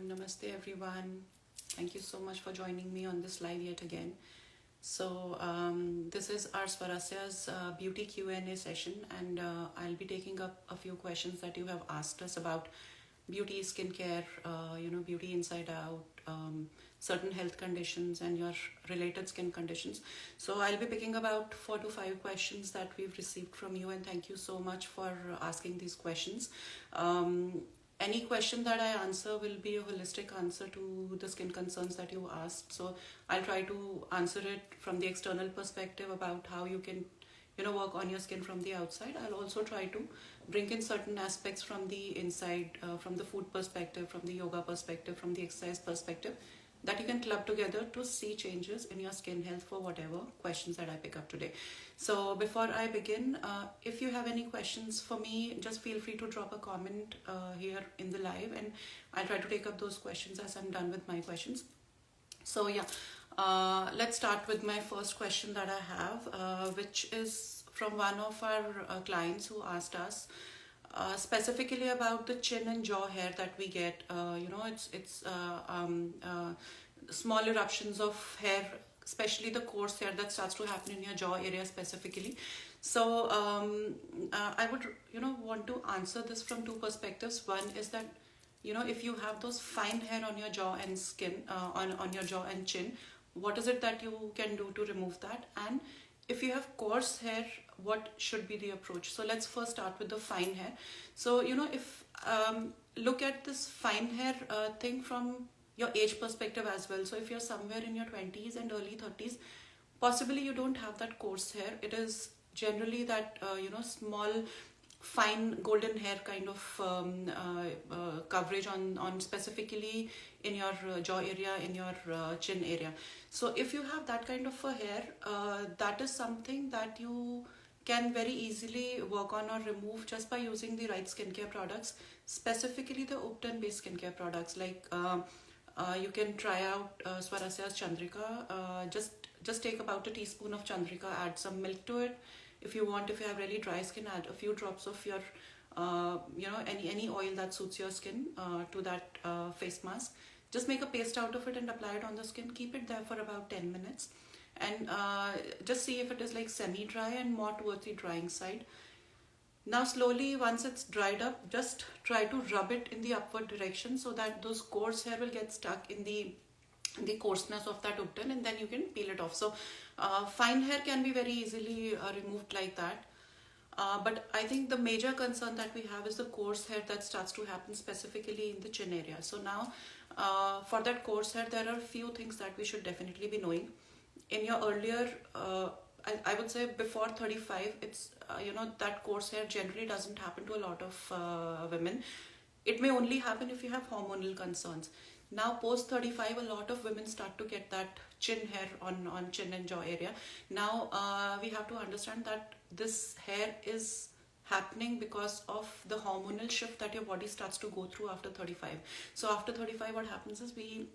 Namaste everyone. Thank you so much for joining me on this live yet again. So this is our Svarasya's beauty Q&A session, and I'll be taking up a few questions that you have asked us about beauty, skincare, beauty inside out, certain health conditions and your related skin conditions. So I'll be picking about 4 to 5 questions that we've received from you, and thank you so much for asking these questions. Any question that I answer will be a holistic answer to the skin concerns that you asked. So I'll try to answer it from the external perspective about how you can, work on your skin from the outside. I'll also try to bring in certain aspects from the inside, from the food perspective, from the yoga perspective, from the exercise perspective, that you can club together to see changes in your skin health for whatever questions that I pick up today. So before I begin, if you have any questions for me, just feel free to drop a comment here in the live, and I'll try to take up those questions as I'm done with my questions. So let's start with my first question that I have, which is from one of our clients who asked us specifically about the chin and jaw hair that we get. It's small eruptions of hair, especially the coarse hair that starts to happen in your jaw area specifically. So I would want to answer this from two perspectives. One is that if you have those fine hair on your jaw and skin, on your jaw and chin, what is it that you can do to remove that? And if you have coarse hair, what should be the approach? So let's first start with the fine hair. So if look at this fine hair thing from your age perspective as well. So if you're somewhere in your 20s and early 30s, possibly you don't have that coarse hair. It is generally that small fine golden hair kind of coverage on specifically in your jaw area, in your chin area. So if you have that kind of a hair, that is something that you can very easily work on or remove just by using the right skincare products, specifically the Upton based skincare products. Like you can try out Svarasya's Chandrika. Just take about a teaspoon of Chandrika, add some milk to it. If you have really dry skin, add a few drops of your any oil that suits your skin to that face mask. Just make a paste out of it and apply it on the skin. Keep it there for about 10 minutes and just see if it is like semi-dry and more towards the drying side. Now slowly, once it's dried up, just try to rub it in the upward direction so that those coarse hair will get stuck in the coarseness of that Upton, and then you can peel it off. So fine hair can be very easily removed like that. But I think the major concern that we have is the coarse hair that starts to happen specifically in the chin area. So now for that coarse hair, there are a few things that we should definitely be knowing. In your earlier, I would say before 35, it's, that coarse hair generally doesn't happen to a lot of women. It may only happen if you have hormonal concerns. Now post 35, a lot of women start to get that chin hair on chin and jaw area. Now we have to understand that this hair is happening because of the hormonal shift that your body starts to go through after 35. So after 35, what happens is we,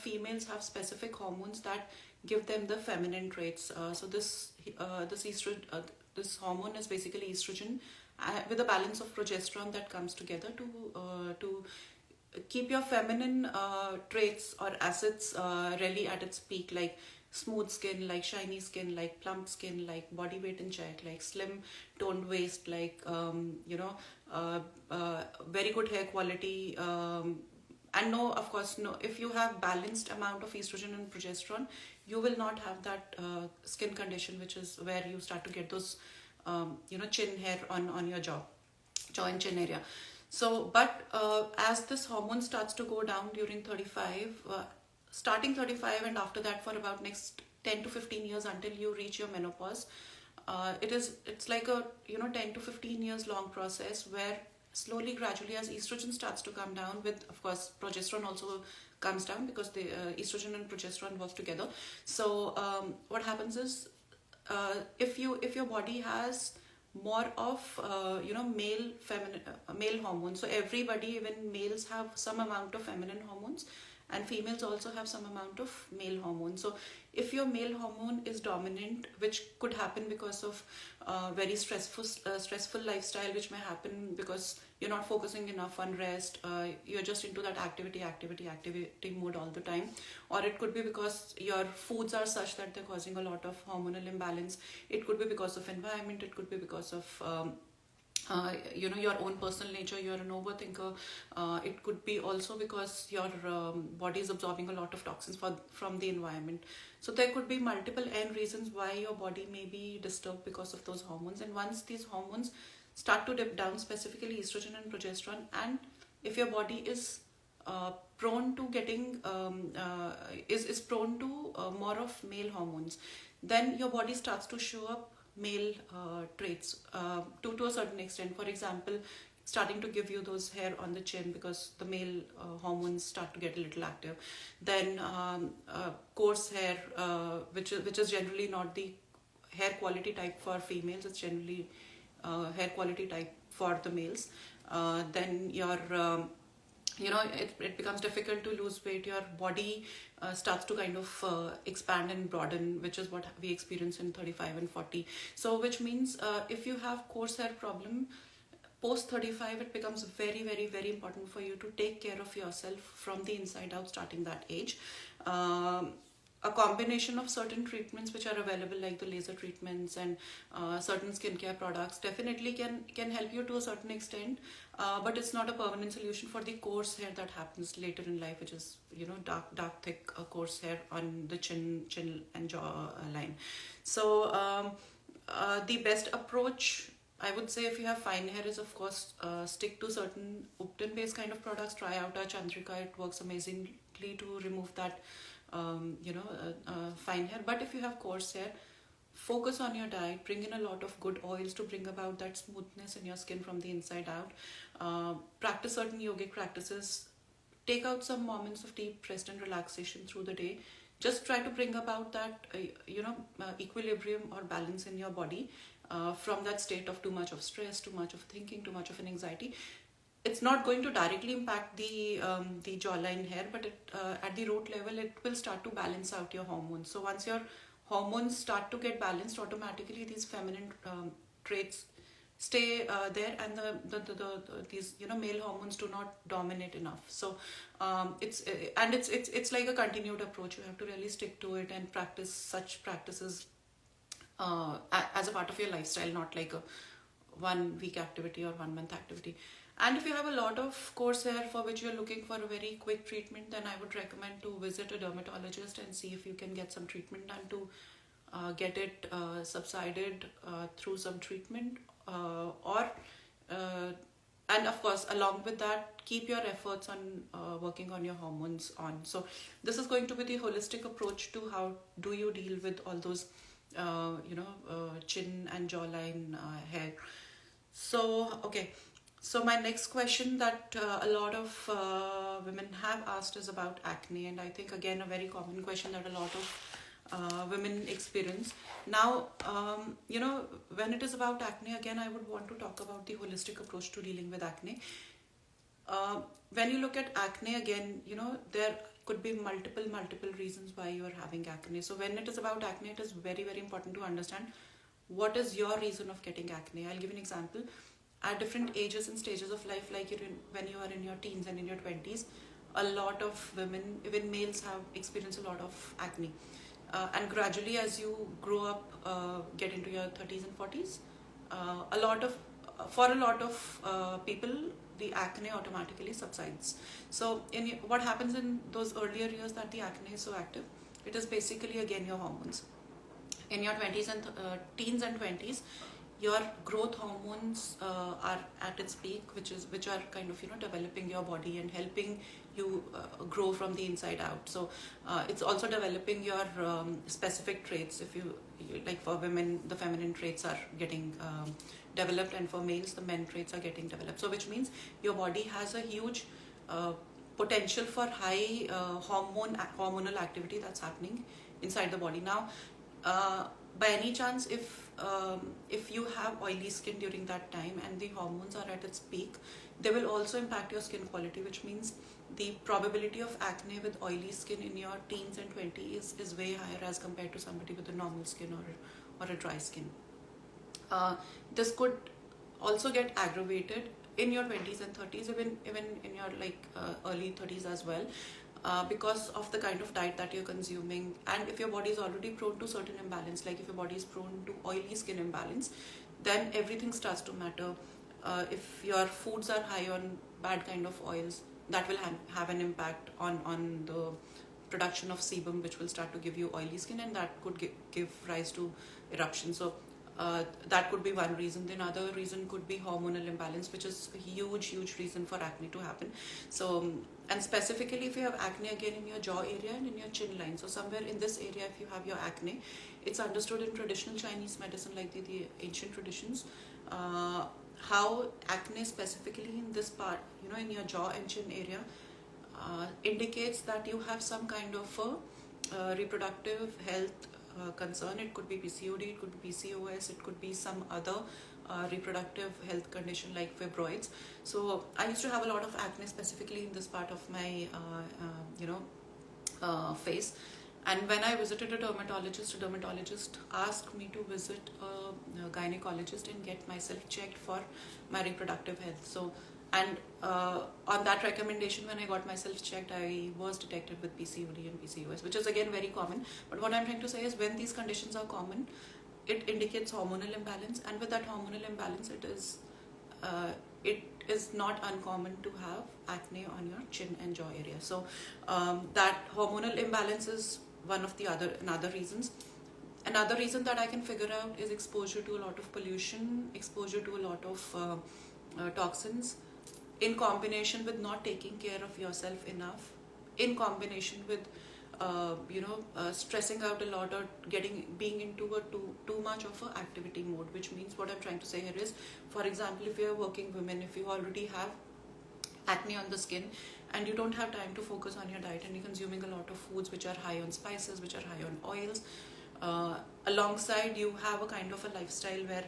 females have specific hormones that give them the feminine traits. So this hormone is basically estrogen with a balance of progesterone that comes together to keep your feminine traits or assets really at its peak, like smooth skin, like shiny skin, like plump skin, like body weight in check, like slim toned waist, like very good hair quality, and of course if you have balanced amount of estrogen and progesterone, you will not have that skin condition, which is where you start to get those chin hair on your jaw and chin area. So, but as this hormone starts to go down during 35, starting 35 and after that for about next 10 to 15 years until you reach your menopause, it's like a 10 to 15 years long process where slowly, gradually, as estrogen starts to come down, with of course progesterone also comes down because the estrogen and progesterone work together. So what happens is if your body has more of male hormones. So everybody, even males, have some amount of feminine hormones, and females also have some amount of male hormone. So if your male hormone is dominant, which could happen because of very stressful lifestyle, which may happen because you're not focusing enough on rest, you're just into that activity mode all the time, or it could be because your foods are such that they're causing a lot of hormonal imbalance. It could be because of environment, it could be because of your own personal nature, you're an overthinker. It could be also because your body is absorbing a lot of toxins from the environment. So there could be multiple end reasons why your body may be disturbed because of those hormones. And once these hormones start to dip down, specifically estrogen and progesterone, and if your body is prone to getting is prone to more of male hormones, then your body starts to show up male traits to a certain extent. For example, starting to give you those hair on the chin because the male hormones start to get a little active. Then coarse hair, which is generally not the hair quality type for females. It's generally hair quality type for the males. Then your it becomes difficult to lose weight. Your body starts to kind of expand and broaden, which is what we experience in 35 and 40. So which means if you have coarse hair problem post 35, it becomes very, very, very important for you to take care of yourself from the inside out starting that age. A combination of certain treatments which are available, like the laser treatments and certain skincare products, definitely can help you to a certain extent, but it's not a permanent solution for the coarse hair that happens later in life, which is dark thick coarse hair on the chin and jaw line. So the best approach, I would say, if you have fine hair, is of course stick to certain Upton based kind of products. Try out our Chandrika; it works amazingly to remove that fine hair. But if you have coarse hair, focus on your diet, bring in a lot of good oils to bring about that smoothness in your skin from the inside out. Practice certain yogic practices, take out some moments of deep rest and relaxation through the day. Just try to bring about that equilibrium or balance in your body from that state of too much of stress, too much of thinking, too much of an anxiety. It's not going to directly impact the jawline hair, but at the root level, it will start to balance out your hormones. So once your hormones start to get balanced, automatically these feminine traits stay there, and these male hormones do not dominate enough. So it's like a continued approach. You have to really stick to it and practice such practices as a part of your lifestyle, not like a 1 week activity or 1 month activity. And if you have a lot of coarse hair for which you're looking for a very quick treatment, then I would recommend to visit a dermatologist and see if you can get some treatment done to get it subsided through some treatment, and of course, along with that, keep your efforts on working on your hormones on. So this is going to be the holistic approach to how do you deal with all those chin and jawline hair. So okay. So my next question that a lot of women have asked is about acne, and I think again a very common question that a lot of women experience. Now, when it is about acne, again I would want to talk about the holistic approach to dealing with acne. When you look at acne, again, there could be multiple reasons why you are having acne. So when it is about acne, it is very, very important to understand what is your reason of getting acne. I'll give an example. At different ages and stages of life, like when you are in your teens and in your 20s, a lot of women, even males, have experienced a lot of acne. And gradually, as you grow up, get into your 30s and 40s, for a lot of people, the acne automatically subsides. So what happens in those earlier years that the acne is so active, it is basically again your hormones. In your 20s and teens and 20s, your growth hormones are at its peak, which are kind of developing your body and helping you grow from the inside out. So it's also developing your specific traits. If you like, for women, the feminine traits are getting developed, and for males, the men traits are getting developed. So which means your body has a huge potential for high hormonal activity that's happening inside the body. Now, by any chance, if you have oily skin during that time and the hormones are at its peak, they will also impact your skin quality, which means the probability of acne with oily skin in your teens and 20s is way higher as compared to somebody with a normal skin or a dry skin. This could also get aggravated in your 20s and 30s, even in your early 30s as well, because of the kind of diet that you're consuming. And if your body is already prone to certain imbalance, like if your body is prone to oily skin imbalance, then everything starts to matter. If your foods are high on bad kind of oils, that will have an impact on the production of sebum, which will start to give you oily skin, and that could give rise to eruption. So that could be one reason. The another reason could be hormonal imbalance, which is a huge reason for acne to happen. So, and specifically if you have acne again in your jaw area and in your chin line, so somewhere in this area if you have your acne, it's understood in traditional Chinese medicine, like the ancient traditions, how acne specifically in this part, in your jaw and chin area, indicates that you have some kind of a reproductive health concern. It could be PCOD, it could be PCOS, it could be some other reproductive health condition like fibroids. So I used to have a lot of acne specifically in this part of my face. And when I visited a dermatologist asked me to visit a gynecologist and get myself checked for my reproductive health. So, and on that recommendation, when I got myself checked, I was detected with PCOD and PCOS, which is again very common. But what I'm trying to say is, when these conditions are common, it indicates hormonal imbalance, and with that hormonal imbalance, it is not uncommon to have acne on your chin and jaw area. So that hormonal imbalance is one of the another reasons. Another reason that I can figure out is exposure to a lot of pollution, exposure to a lot of toxins, in combination with not taking care of yourself enough, in combination with stressing out a lot, or being into a too much of a activity mode. Which means, what I'm trying to say here is, for example, if you're a working woman, if you already have acne on the skin and you don't have time to focus on your diet, and you're consuming a lot of foods which are high on spices, which are high on oils, alongside you have a kind of a lifestyle where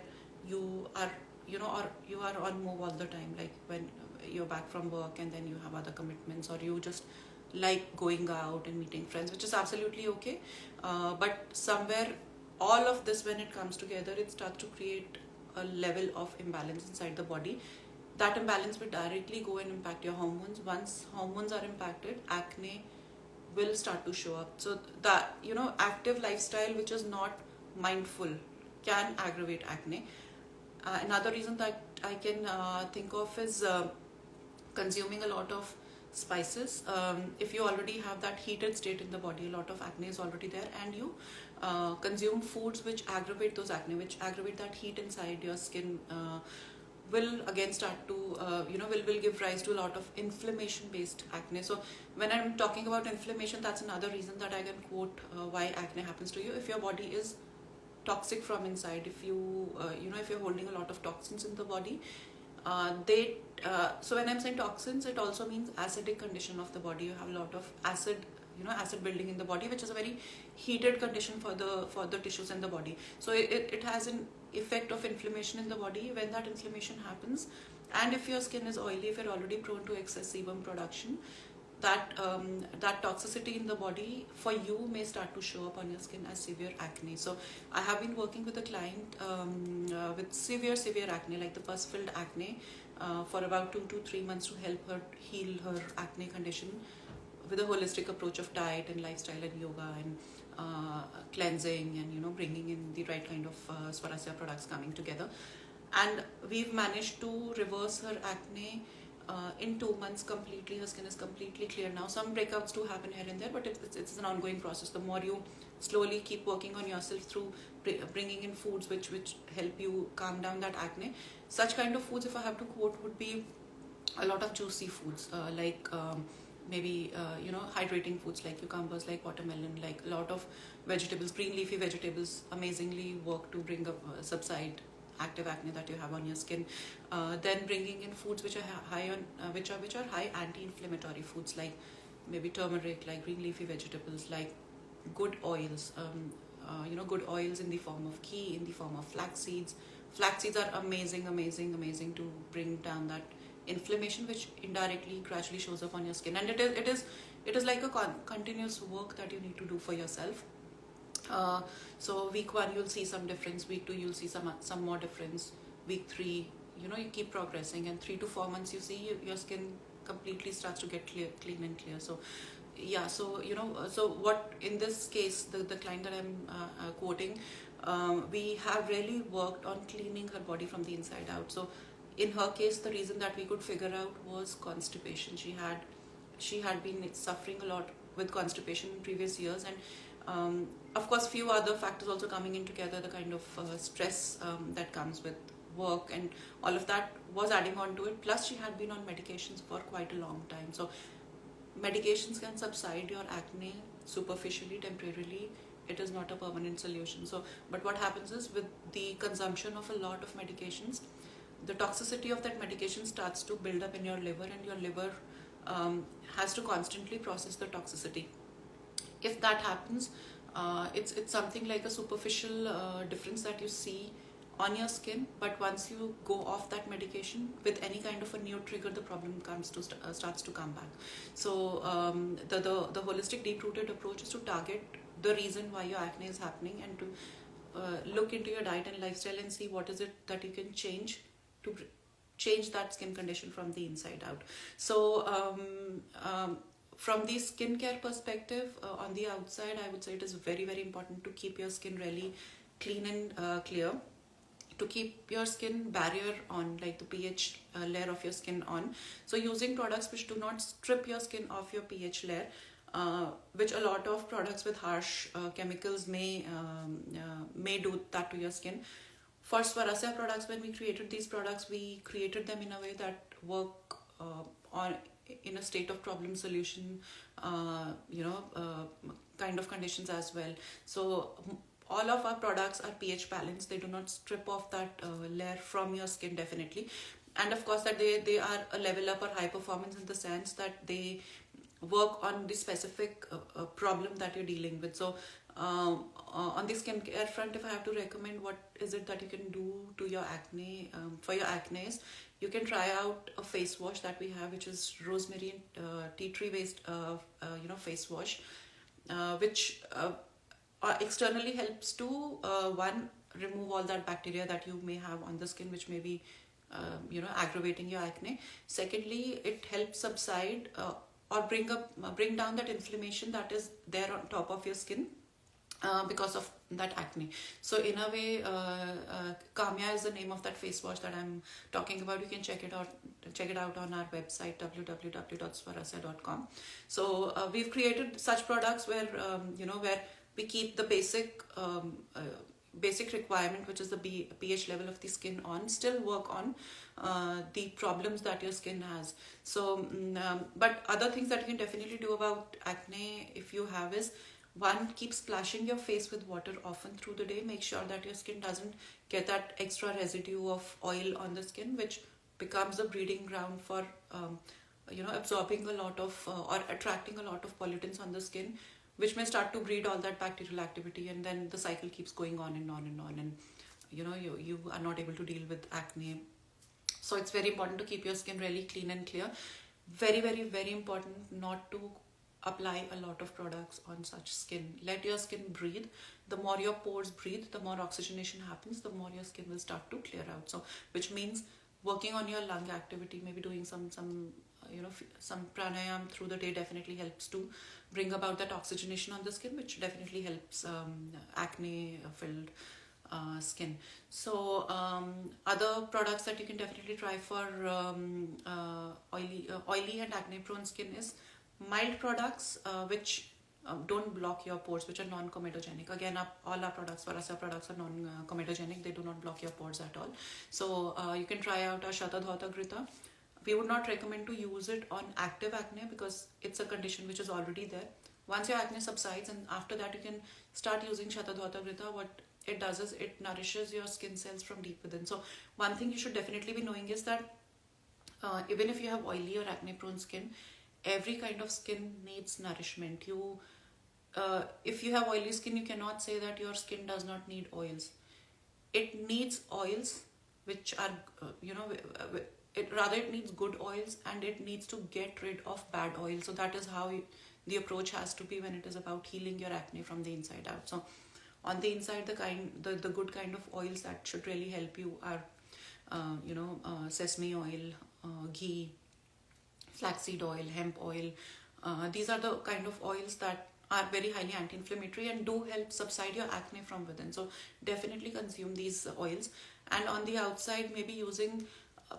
you are or you are on move all the time, like when you're back from work and then you have other commitments, or you just like going out and meeting friends, which is absolutely okay, but somewhere all of this, when it comes together, it starts to create a level of imbalance inside the body. That imbalance will directly go and impact your hormones. Once hormones are impacted, acne will start to show up. So that active lifestyle which is not mindful can aggravate acne. Another reason that I can think of is consuming a lot of spices. If you already have that heated state in the body, a lot of acne is already there, and you consume foods which aggravate those acne, which aggravate that heat inside your skin, will again start to will give rise to a lot of inflammation based acne. So when I'm talking about inflammation, that's another reason that I can quote why acne happens to you. If your body is toxic from inside, if you if you're holding a lot of toxins in the body, so when I'm saying toxins, it also means acidic condition of the body. You have a lot of acid building in the body, which is a very heated condition for the tissues in the body. So it has an effect of inflammation in the body. When that inflammation happens, and if your skin is oily, if you're already prone to excess sebum production, that toxicity in the body for you may start to show up on your skin as severe acne. So I have been working with a client with severe acne, like the pus filled acne, for about 2 to 3 months, to help her heal her acne condition with a holistic approach of diet and lifestyle and yoga and cleansing, and bringing in the right kind of Svarasya products coming together. And we've managed to reverse her acne in 2 months completely. Her skin is completely clear now. Some breakouts do happen here and there, but it's an ongoing process. The more you slowly keep working on yourself through bringing in foods which help you calm down that acne. Such kind of foods, if I have to quote, would be a lot of juicy foods, like maybe hydrating foods like cucumbers, like watermelon, like a lot of vegetables, green leafy vegetables amazingly work to bring up subside active acne that you have on your skin. Then bringing in foods which are high on which are high anti-inflammatory foods, like maybe turmeric, like green leafy vegetables, like good oils, good oils in the form of ghee, in the form of flax seeds. Flax seeds are amazing to bring down that inflammation, which indirectly gradually shows up on your skin. And it is like a continuous work that you need to do for yourself. So week 1 you'll see some difference, week 2 you'll see some more difference, week 3 you keep progressing, and 3 to 4 months you see your skin completely starts to get clean and clear. So yeah, so so what in this case, the client that I'm quoting, we have really worked on cleaning her body from the inside out. So in her case, the reason that we could figure out was constipation. She had been suffering a lot with constipation in previous years, and of course few other factors also coming in together, the kind of stress that comes with work, and all of that was adding on to it. Plus she had been on medications for quite a long time. So medications can subside your acne superficially, temporarily. It is not a permanent solution. So but what happens is, with the consumption of a lot of medications, the toxicity of that medication starts to build up in your liver, and your liver has to constantly process the toxicity. If that happens, it's something like a superficial difference that you see on your skin, but once you go off that medication with any kind of a new trigger, the problem starts to come back. So the holistic deep-rooted approach is to target the reason why your acne is happening, and to look into your diet and lifestyle and see what is it that you can change to change that skin condition from the inside out. So from the skincare perspective, on the outside, I would say it is very, very important to keep your skin really clean and clear, to keep your skin barrier on, like the pH layer of your skin on. So using products which do not strip your skin of your pH layer, which a lot of products with harsh chemicals may do that to your skin. For Svarasya products, when we created these products, we created them in a way that work on in a state of problem solution, kind of conditions as well. So all of our products are pH balanced. They do not strip off that layer from your skin, definitely. And of course that they are a level up or high performance in the sense that they work on the specific problem that you're dealing with. So on the skincare front, if I have to recommend what is it that you can do to your acne, for your acne, is you can try out a face wash that we have, which is rosemary and tea tree based face wash, which externally helps to one, remove all that bacteria that you may have on the skin, which may be aggravating your acne. Secondly, it helps subside or bring down that inflammation that is there on top of your skin because of that acne. So in a way, Kamya is the name of that face wash that I'm talking about. You can check it out on our website, www.svarasya.com. So we've created such products where where we keep the basic requirement, which is the pH level of the skin on, still work on the problems that your skin has. So but other things that you can definitely do about acne, if you have, is one, keep splashing your face with water often through the day. Make sure that your skin doesn't get that extra residue of oil on the skin, which becomes a breeding ground for absorbing a lot of or attracting a lot of pollutants on the skin, which may start to breed all that bacterial activity, and then the cycle keeps going on and on and on, and you are not able to deal with acne. So it's very important to keep your skin really clean and clear. Very, very, very important not to apply a lot of products on such skin. Let your skin breathe. The more your pores breathe, the more oxygenation happens, the more your skin will start to clear out. So which means working on your lung activity, maybe doing some pranayam through the day definitely helps to bring about that oxygenation on the skin, which definitely helps acne filled skin. So other products that you can definitely try for oily and acne prone skin is mild products which don't block your pores, which are non-comedogenic. Again, all our products, Svarasya products, are non-comedogenic. They do not block your pores at all. So you can try out our Shatadhauta Grita. We would not recommend to use it on active acne because it's a condition which is already there. Once your acne subsides, and after that you can start using Shatadhauta Grita. What it does is it nourishes your skin cells from deep within. So one thing you should definitely be knowing is that even if you have oily or acne prone skin, every kind of skin needs nourishment. If you have oily skin, you cannot say that your skin does not need oils. It needs oils which are it needs good oils, and it needs to get rid of bad oil. So that is how the approach has to be when it is about healing your acne from the inside out. So on the inside, the good kind of oils that should really help you are sesame oil, ghee, flaxseed oil, hemp oil. These are the kind of oils that are very highly anti-inflammatory and do help subside your acne from within. So definitely consume these oils. And on the outside, maybe using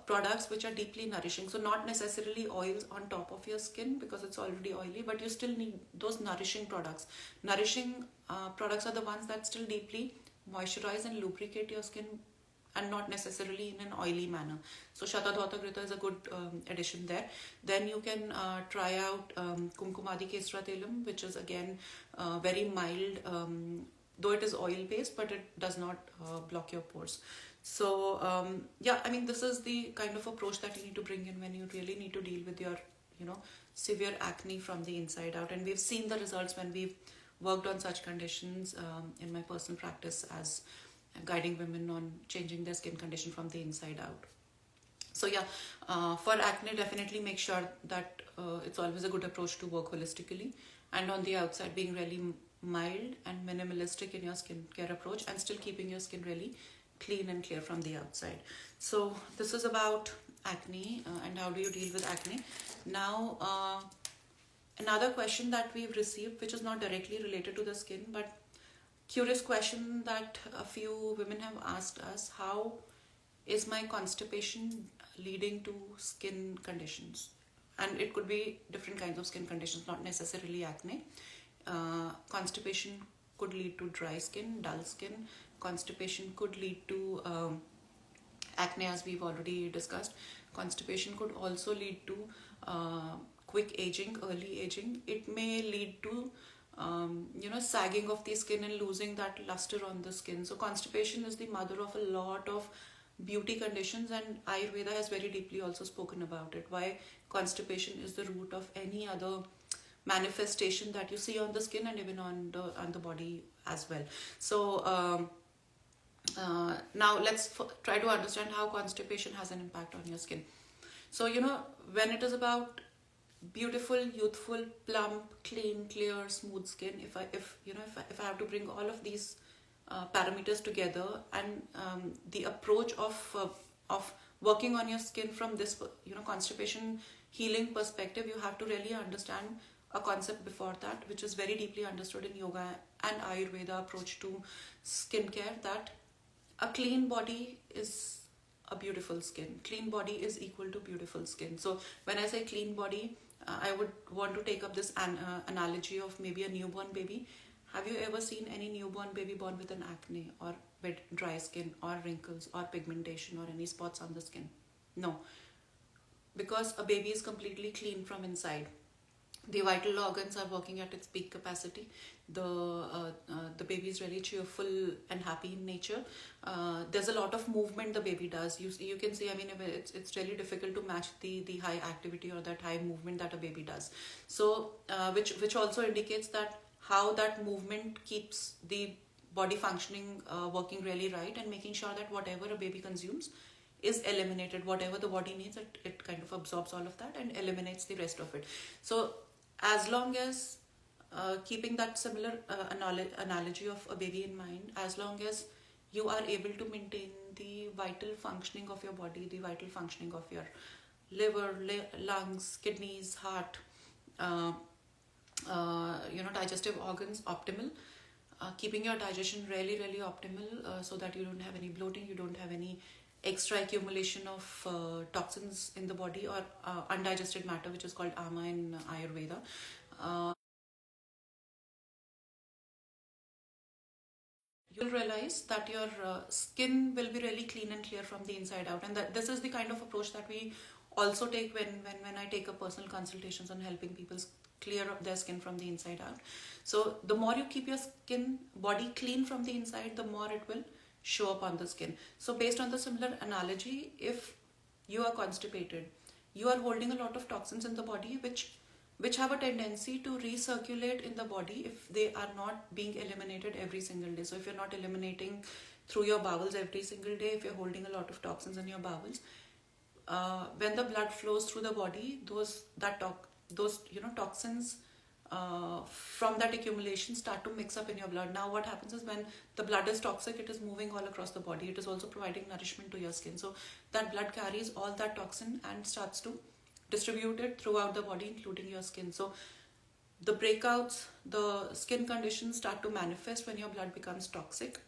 products which are deeply nourishing. So not necessarily oils on top of your skin because it's already oily, but you still need those nourishing products. Nourishing products are the ones that still deeply moisturize and lubricate your skin, and not necessarily in an oily manner. So Shatadhata Grita is a good addition there. Then you can try out Kumkumadi Kesra Telam, which is again very mild, though it is oil based, but it does not block your pores. So this is the kind of approach that you need to bring in when you really need to deal with your severe acne from the inside out. And we've seen the results when we've worked on such conditions in my personal practice as guiding women on changing their skin condition from the inside out. So for acne, definitely make sure that it's always a good approach to work holistically, and on the outside being really mild and minimalistic in your skincare approach, and still keeping your skin really clean and clear from the outside. So this is about acne and how do you deal with acne. Now another question that we've received, which is not directly related to the skin, but curious question that a few women have asked us: how is my constipation leading to skin conditions? And it could be different kinds of skin conditions, not necessarily acne. Constipation could lead to dry skin, dull skin. Constipation could lead to acne, as we've already discussed. Constipation could also lead to quick aging, early aging. It may lead to sagging of the skin and losing that luster on the skin. So constipation is the mother of a lot of beauty conditions, and Ayurveda has very deeply also spoken about it. Why constipation is the root of any other manifestation that you see on the skin and even on the body as well. So now let's try to understand how constipation has an impact on your skin. So when it is about beautiful, youthful, plump, clean, clear, smooth skin, if I have to bring all of these parameters together, and the approach of working on your skin from this constipation healing perspective, you have to really understand a concept before that, which is very deeply understood in yoga and Ayurveda approach to skincare, that a clean body is a beautiful skin. Clean body is equal to beautiful skin. So when I say clean body, I would want to take up this analogy of maybe a newborn baby. Have you ever seen any newborn baby born with an acne or with dry skin or wrinkles or pigmentation or any spots on the skin? No, because a baby is completely clean from inside. The vital organs are working at its peak capacity. The baby is really cheerful and happy in nature. There's a lot of movement the baby does. You can see, it's really difficult to match the high activity or that high movement that a baby does. So which also indicates that how that movement keeps the body functioning, working really right, and making sure that whatever a baby consumes is eliminated. Whatever the body needs, it kind of absorbs all of that and eliminates the rest of it. So as long as keeping that similar analogy of a baby in mind, as long as you are able to maintain the vital functioning of your body, the vital functioning of your liver, lungs, kidneys, heart, digestive organs optimal, keeping your digestion really, really optimal, so that you don't have any bloating, you don't have any extra accumulation of toxins in the body or undigested matter, which is called ama in Ayurveda. You'll realize that your skin will be really clean and clear from the inside out, and that this is the kind of approach that we also take when I take up personal consultations on helping people clear up their skin from the inside out. So the more you keep your body clean from the inside, the more it will show up on the skin. So based on the similar analogy, if you are constipated, you are holding a lot of toxins in the body which have a tendency to recirculate in the body if they are not being eliminated every single day. So if you're not eliminating through your bowels every single day, if you're holding a lot of toxins in your bowels, when the blood flows through the body, those toxins from that accumulation start to mix up in your blood. Now what happens is when the blood is toxic, it is moving all across the body. It is also providing nourishment to your skin. So that blood carries all that toxin and starts to distribute it throughout the body, including your skin. So the breakouts, the skin conditions start to manifest when your blood becomes toxic,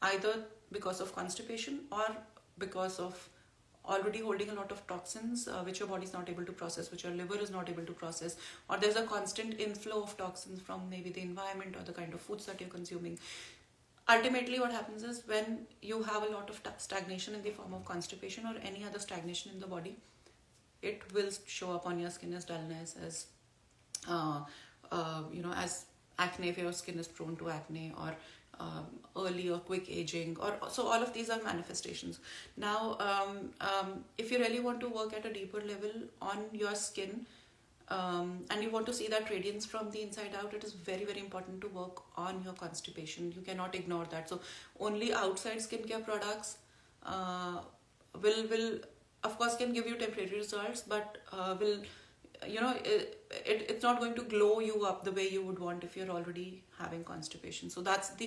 either because of constipation or because of already holding a lot of toxins which your body is not able to process, which your liver is not able to process, or there's a constant inflow of toxins from maybe the environment or the kind of foods that you're consuming. Ultimately, what happens is when you have a lot of stagnation in the form of constipation or any other stagnation in the body, it will show up on your skin as dullness, as as acne if your skin is prone to acne, or early or quick aging, or so all of these are manifestations. Now, if you really want to work at a deeper level on your skin, and you want to see that radiance from the inside out, it is very, very important to work on your constipation. You cannot ignore that. So only outside skincare products will of course can give you temporary results, but will it's not going to glow you up the way you would want if you're already having constipation. So that's the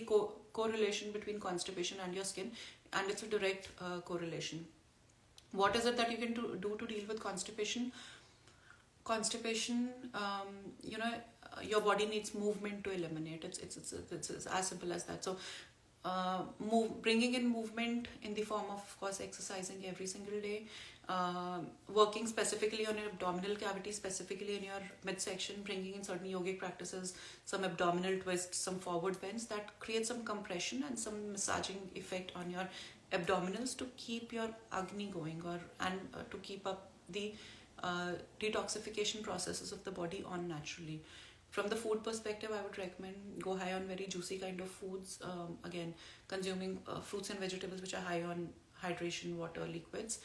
correlation between constipation and your skin, and it's a direct correlation. What is it that you can do to deal with constipation? Constipation, your body needs movement to eliminate. It's as simple as that. So bringing in movement in the form of course exercising every single day, working specifically on your abdominal cavity, specifically in your midsection, bringing in certain yogic practices, some abdominal twists, some forward bends that create some compression and some massaging effect on your abdominals to keep your agni going, and to keep up the detoxification processes of the body on naturally. From the food perspective, I would recommend go high on very juicy kind of foods. Again, consuming fruits and vegetables which are high on hydration, water, liquids.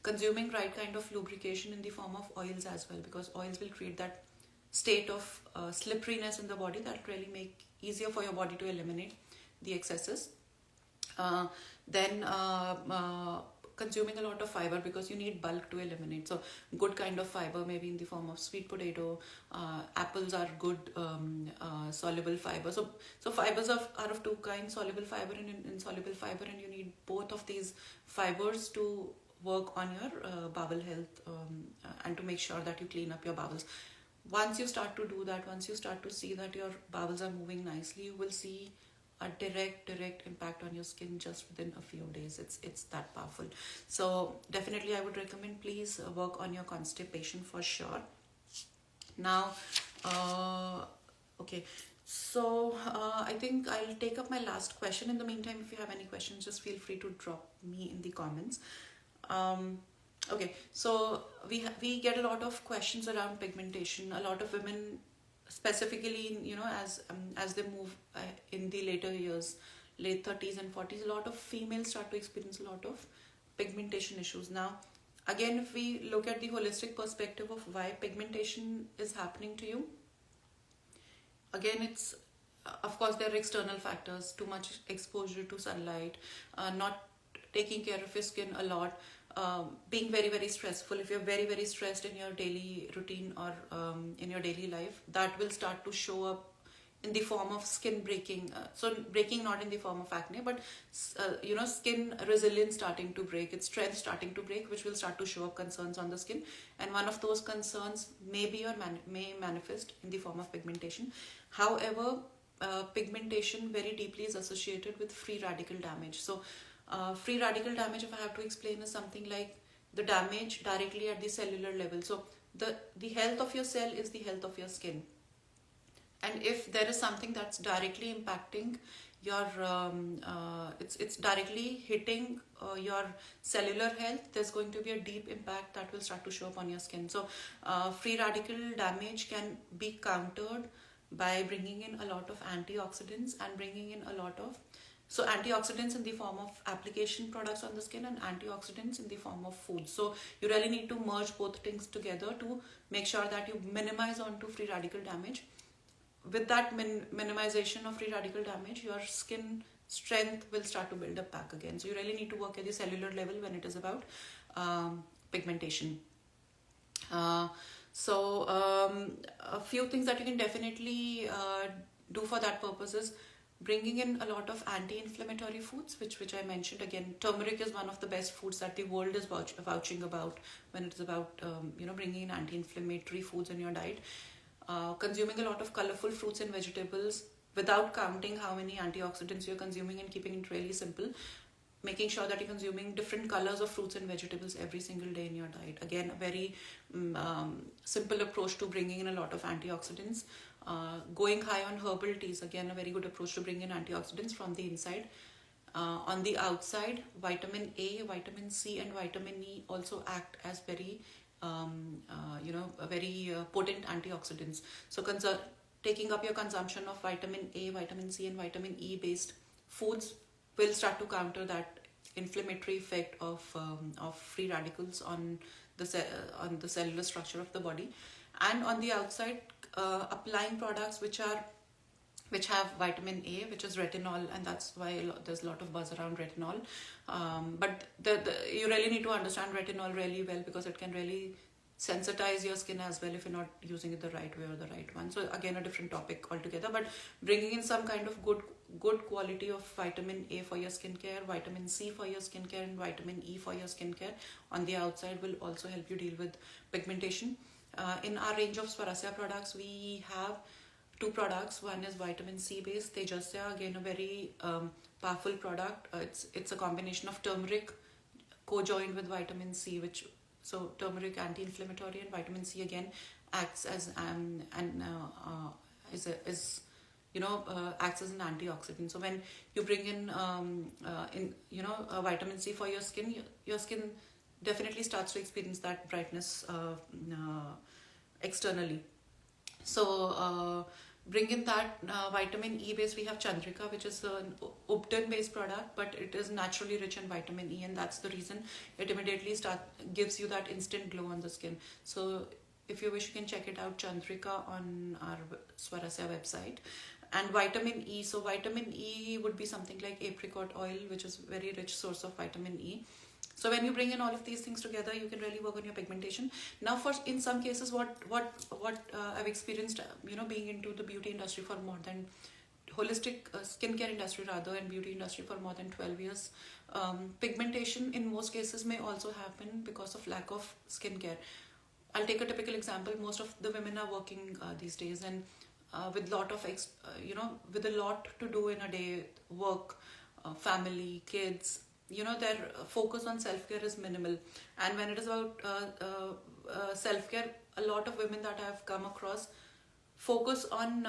Consuming right kind of lubrication in the form of oils as well, because oils will create that state of slipperiness in the body that really make easier for your body to eliminate the excesses. Then consuming a lot of fiber, because you need bulk to eliminate. So good kind of fiber, maybe in the form of sweet potato. Apples are good soluble fiber. So fibers are of two kinds, soluble fiber and insoluble fiber, and you need both of these fibers to work on your bowel health, and to make sure that you clean up your bowels. Once you start to do that, once you start to see that your bowels are moving nicely, you will see a direct impact on your skin just within a few days. It's that powerful. So definitely I would recommend, please work on your constipation for sure. Now, okay, so I think I'll take up my last question. In the meantime, if you have any questions, just feel free to drop me in the comments. Okay, so we get a lot of questions around pigmentation. A lot of women, specifically, as they move in the later years, late 30s and 40s, a lot of females start to experience a lot of pigmentation issues. Now, again, if we look at the holistic perspective of why pigmentation is happening to you, again, it's of course there are external factors, too much exposure to sunlight, not taking care of your skin a lot, being very, very stressful. If you're very, very stressed in your daily routine or in your daily life, that will start to show up in the form of skin breaking. So breaking not in the form of acne, but skin resilience starting to break, its strength starting to break, which will start to show up concerns on the skin. And one of those concerns may manifest in the form of pigmentation. However, pigmentation very deeply is associated with free radical damage. So free radical damage, if I have to explain, is something like the damage directly at the cellular level. So the health of your cell is the health of your skin. And if there is something that's directly impacting your, it's directly hitting your cellular health, there's going to be a deep impact that will start to show up on your skin. So free radical damage can be countered by bringing in a lot of antioxidants and bringing in a lot of antioxidants in the form of application products on the skin and antioxidants in the form of food. So you really need to merge both things together to make sure that you minimize onto free radical damage. With that minimization of free radical damage, your skin strength will start to build up back again. So you really need to work at the cellular level when it is about pigmentation. Uh, a few things that you can definitely do for that purpose is bringing in a lot of anti-inflammatory foods, which I mentioned. Again, turmeric is one of the best foods that the world is vouching about when it is about bringing in anti-inflammatory foods in your diet. Consuming a lot of colorful fruits and vegetables without counting how many antioxidants you're consuming, and keeping it really simple, making sure that you're consuming different colors of fruits and vegetables every single day in your diet. Again, a very simple approach to bringing in a lot of antioxidants. Going high on herbal teas, again, a very good approach to bring in antioxidants from the inside. On the outside, vitamin A, vitamin C, and vitamin E also act as very, very potent antioxidants. So, taking up your consumption of vitamin A, vitamin C, and vitamin E based foods will start to counter that inflammatory effect of free radicals on the cellular structure of the body. And on the outside, applying products which have vitamin A, which is retinol, and that's why there's a lot of buzz around retinol. But you really need to understand retinol really well, because it can really sensitize your skin as well if you're not using it the right way or the right one. So again, a different topic altogether, but bringing in some kind of good quality of vitamin A for your skincare, vitamin C for your skincare, and vitamin E for your skincare on the outside will also help you deal with pigmentation. In our range of Svarasya products, we have two products. One is vitamin C based Tejasya, again a very powerful product. It's a combination of turmeric co-joined with vitamin C, so turmeric anti-inflammatory, and vitamin C again acts as acts as an antioxidant. So when you bring in vitamin C for your skin definitely starts to experience that brightness externally. So bring in that vitamin E base. We have Chandrika, which is an Upton based product, but it is naturally rich in vitamin E, and that's the reason it immediately gives you that instant glow on the skin. So if you wish, you can check it out, Chandrika, on our Svarasya website. And vitamin E, so vitamin E would be something like apricot oil, which is very rich source of vitamin E. So when you bring in all of these things together, you can really work on your pigmentation. Now, in some cases, what I've experienced, being into the beauty industry for more than holistic skincare industry rather, and beauty industry for more than 12 years, pigmentation in most cases may also happen because of lack of skincare. I'll take a typical example. Most of the women are working these days, and with with a lot to do in a day, work, family, kids, their focus on self-care is minimal. And when it is about self-care, a lot of women that I've come across focus on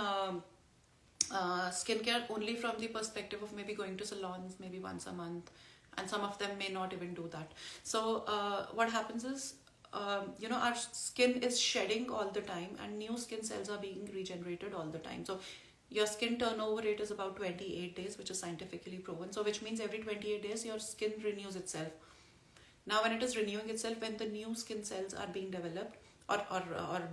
skincare only from the perspective of maybe going to salons maybe once a month, and some of them may not even do that. So what happens is, our skin is shedding all the time, and new skin cells are being regenerated all the time. So your skin turnover rate is about 28 days, which is scientifically proven. So which means every 28 days your skin renews itself. Now when it is renewing itself, when the new skin cells are being developed or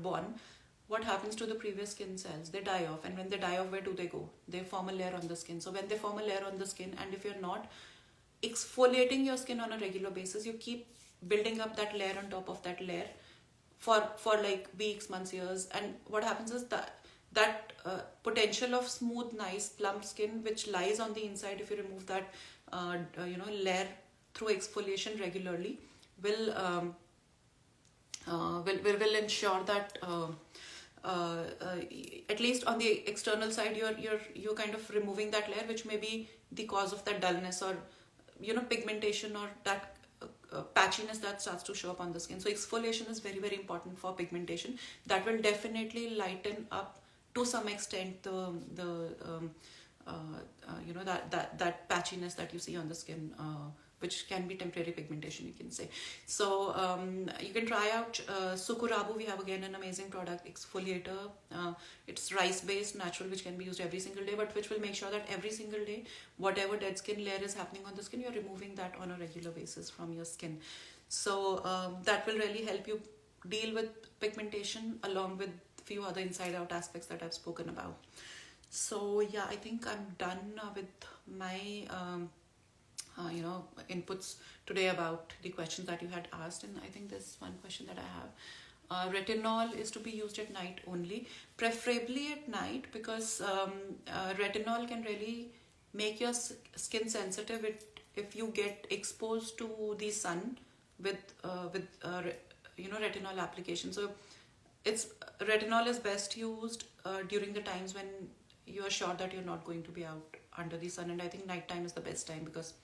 born, what happens to the previous skin cells? They die off. And when they die off, where do they go? They form a layer on the skin. So when they form a layer on the skin, and if you're not exfoliating your skin on a regular basis, you keep building up that layer on top of that layer for like weeks, months, years. And what happens is that potential of smooth, nice, plump skin which lies on the inside, if you remove that layer through exfoliation regularly, will ensure that at least on the external side, you're kind of removing that layer, which may be the cause of that dullness or pigmentation, or that patchiness that starts to show up on the skin. So exfoliation is very, very important for pigmentation. That will definitely lighten up to some extent that patchiness that you see on the skin, which can be temporary pigmentation, you can say. So you can try out Sukurabu. We have again an amazing product, exfoliator. It's rice based, natural, which can be used every single day, but which will make sure that every single day, whatever dead skin layer is happening on the skin, you're removing that on a regular basis from your skin. So that will really help you deal with pigmentation, along with few other inside out aspects that I've spoken about. So yeah, I think I'm done with my inputs today about the questions that you had asked. And I think there's one question that I have. Retinol is to be used at night only, preferably at night, because retinol can really make your skin sensitive if you get exposed to the sun with retinol application. So it's retinol is best used during the times when you are sure that you're not going to be out under the sun, and I think nighttime is the best time because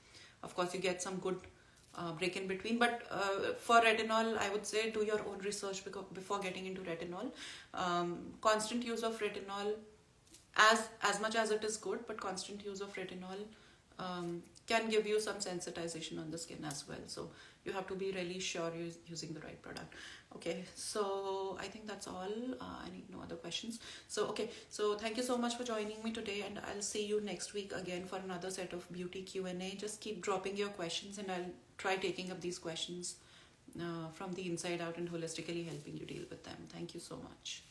of course you get some good break in between. But for retinol, I would say do your own research before getting into retinol. Constant use of retinol, as much as it is good, but constant use of retinol can give you some sensitization on the skin as well. So you have to be really sure you're using the right product. Okay, so I think that's all. I need no other questions. So okay, so thank you so much for joining me today, and I'll see you next week again for another set of beauty Q&A. Just keep dropping your questions and I'll try taking up these questions from the inside out and holistically helping you deal with them. Thank you so much.